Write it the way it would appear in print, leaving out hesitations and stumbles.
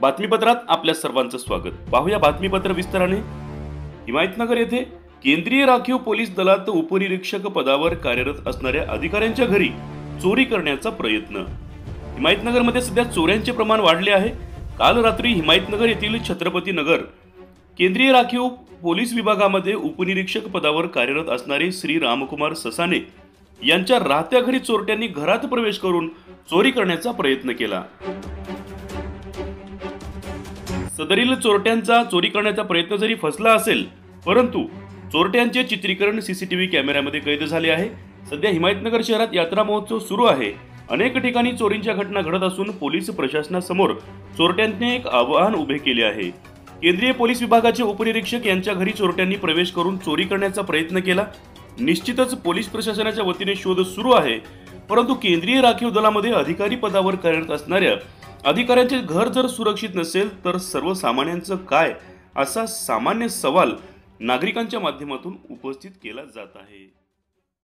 बातमीपत्रात आपल्या सर्वांचं स्वागत। पाहूया बातमीपत्र विस्ताराने। हिमायतनगर येथे केंद्रीय राखीव पोलीस दलात उपनिरीक्षक पदावर कार्यरत असणाऱ्या अधिकाऱ्यांच्या घरी चोरी करण्याचा प्रयत्न। हिमायतनगरमध्ये सध्या चोऱ्यांचे प्रमाण वाढले आहे। काल रात्री हिमायतनगर येथील छत्रपती नगर केंद्रीय राखीव पोलीस विभागामध्ये उपनिरीक्षक पदावर कार्यरत असणारे श्री रामकुमार ससाने यांच्या राहत्या घरी चोरट्यांनी घरात प्रवेश करून चोरी करण्याचा प्रयत्न केला। सदरील चोरट्यांचा चोरी करण्याचा प्रयत्न जरी फसला असेल, परंतु चोरट्यांचे चित्रीकरण सीसीटीव्ही कॅमेऱ्यामध्ये कैद झाले आहे। सध्या हिमायतनगर शहरात यात्रा महोत्सव सुरू आहे। अनेक ठिकाणी चोरींच्या घटना घडत असून पोलीस प्रशासनासमोर चोरट्यांनी एक आव्हान उभे केले आहे। केंद्रीय पोलीस विभागाचे उपनिरीक्षक यांच्या घरी चोरट्यांनी प्रवेश करून चोरी करण्याचा प्रयत्न केला। निश्चितच पोलीस प्रशासनाच्या वतीने शोध सुरू आहे, परंतु केंद्रीय राखीव दलामध्ये अधिकारी पदावर कार्यरत असणाऱ्या अधिकाऱ्यांचे घर जर सुरक्षित नसेल तर सर्वसामान्यांचं काय, असा सामान्य सवाल नागरिकांच्या माध्यमातून उपस्थित केला जात आहे।